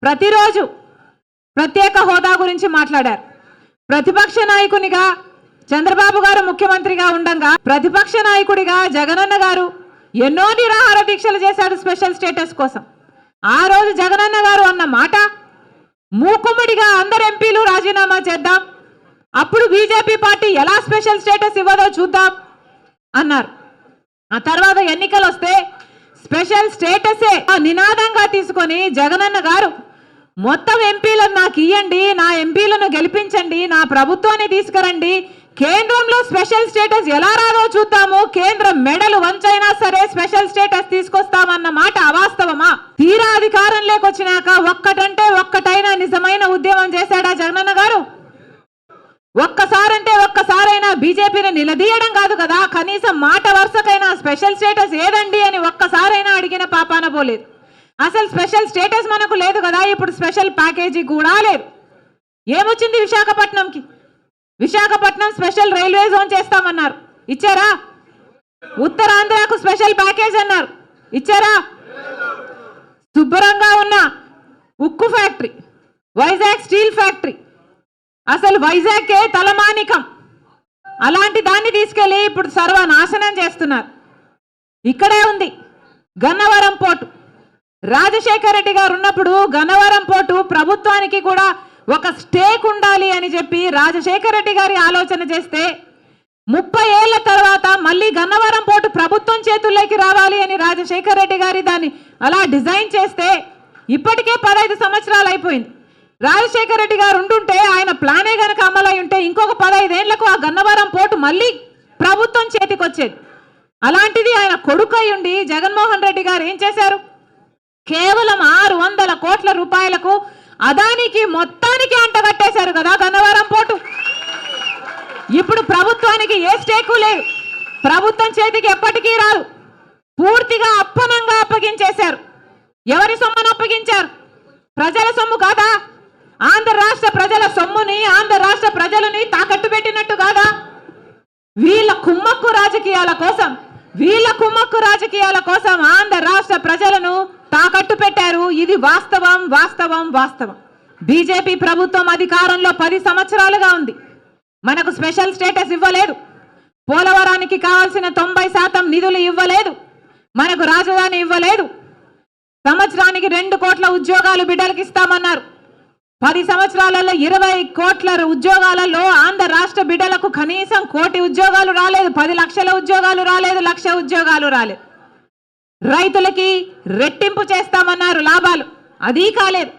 ప్రతిరోజు ప్రత్యేక హోదా గురించి మాట్లాడారు. ప్రతిపక్ష నాయకునిగా చంద్రబాబు గారు ముఖ్యమంత్రిగా ఉండగా ప్రతిపక్ష నాయకుడిగా జగనన్న గారు ఎన్నో నిరాహార దీక్షలు చేశాడు స్పెషల్ స్టేటస్ కోసం. ఆ రోజు జగనన్న గారు అన్న మాట, మూకుమ్మడిగా అందరు ఎంపీలు రాజీనామా చేద్దాం, అప్పుడు బీజేపీ పార్టీ ఎలా స్పెషల్ స్టేటస్ ఇవ్వదో చూద్దాం అన్నారు. ఆ తర్వాత ఎన్నికలు వస్తే స్పెషల్ స్టేటసే నినాదంగా తీసుకొని జగనన్న గారు మొత్తం ఎంపీలను నాకు ఇయ్యండి, నా ఎంపీలను గెలిపించండి, నా ప్రభుత్వాన్ని తీసుకురండి, కేంద్రంలో స్పెషల్ స్టేటస్ ఎలా రాదో చూద్దాము, కేంద్రం మెడలు వంచైనా సరే స్పెషల్ స్టేటస్ తీసుకొస్తామన్న మాట అవాస్తవమా? తీరా అధికారంలోకి వచ్చినాక ఒక్కటంటే ఒక్కటైనా నిజమైన ఉద్యమం చేశాడా జగనన్న గారు? ఒక్కసారంటే ఒక్కసారైనా బీజేపీని నిలదీయడం కాదు కదా, కనీసం మాట వరుసకైనా స్పెషల్ స్టేటస్ ఏదండి అని ఒక్కసారైనా అడిగిన పాపాన పోలేదు. అసలు స్పెషల్ స్టేటస్ మనకు లేదు కదా, ఇప్పుడు స్పెషల్ ప్యాకేజీ కూడా లేదు. ఏమొచ్చింది విశాఖపట్నంకి? విశాఖపట్నం స్పెషల్ రైల్వే జోన్ చేస్తామన్నారు, ఇచ్చారా? ఉత్తరాంధ్రకు స్పెషల్ ప్యాకేజ్ అన్నారు, ఇచ్చారా? శుభ్రంగా ఉన్న ఉక్కు ఫ్యాక్టరీ, వైజాగ్ స్టీల్ ఫ్యాక్టరీ, అసలు వైజాగ్కే తలమానికం, అలాంటి దాన్ని తీసుకెళ్ళి ఇప్పుడు సర్వనాశనం చేస్తున్నారు. ఇక్కడే ఉంది గన్నవరం పోర్టు. రాజశేఖర రెడ్డి గారు ఉన్నప్పుడు గన్నవరం పోర్టు ప్రభుత్వానికి కూడా ఒక స్టేక్ ఉండాలి అని చెప్పి రాజశేఖర రెడ్డి గారి ఆలోచన చేస్తే 30 ఏళ్ల తర్వాత మళ్ళీ గన్నవరం పోర్టు ప్రభుత్వం చేతుల్లోకి రావాలి అని రాజశేఖర రెడ్డి గారి దాన్ని అలా డిజైన్ చేస్తే ఇప్పటికే 15 సంవత్సరాలు అయిపోయింది. రాజశేఖర రెడ్డి గారు ఉంటుంటే, ఆయన ప్లానే గనక అమలై ఉంటే ఇంకొక 15 ఏళ్లకు ఆ గన్నవరం పోర్టు మళ్ళీ ప్రభుత్వం చేతికి వచ్చేది. అలాంటిది ఆయన కొడుకై ఉండి జగన్మోహన్ రెడ్డి గారు ఏం చేశారు? కేవలం 600 కోట్ల రూపాయలకు అదానికి మొత్తానికి అంటగట్టేశారు కదా గన్నవరం పోర్టు. ఇప్పుడు ప్రభుత్వానికి ఏ స్టేకు లేదు, ప్రభుత్వం చేతికి ఎప్పటికీ రాదు, పూర్తిగా అప్పనంగా అప్పగించేశారు. ఎవరి సొమ్మును అప్పగించారు? ప్రజల సొమ్ము కాదా? ఆంధ్ర రాష్ట్ర ప్రజల సొమ్ముని, ఆంధ్ర రాష్ట్ర ప్రజలని తాకట్టు పెట్టినట్టు కాదా? వీళ్ళ కుమ్మక్కు రాజకీయాల కోసం ఆంధ్ర రాష్ట్ర ప్రజలను తాకట్టు పెట్టారు. ఇది వాస్తవం వాస్తవం వాస్తవం. బీజేపీ ప్రభుత్వం అధికారంలో 10 సంవత్సరాలుగా ఉంది. మనకు స్పెషల్ స్టేటస్ ఇవ్వలేదు, పోలవరానికి కావాల్సిన 90% నిధులు ఇవ్వలేదు, మనకు రాజధాని ఇవ్వలేదు, సంవత్సరానికి 2 కోట్ల ఉద్యోగాలు బిడ్డలకు ఇస్తామన్నారు. 10 సంవత్సరాలలో 20 కోట్ల ఉద్యోగాలలో ఆంధ్ర రాష్ట్ర బిడ్డలకు కనీసం 1 కోటి ఉద్యోగాలు రాలేదు, 10 లక్షల ఉద్యోగాలు రాలేదు, 1,00,000 ఉద్యోగాలు రాలేదు. రైతులకి రెట్టింపు చేస్తామన్నారు లాభాలు, అది కాలేదు.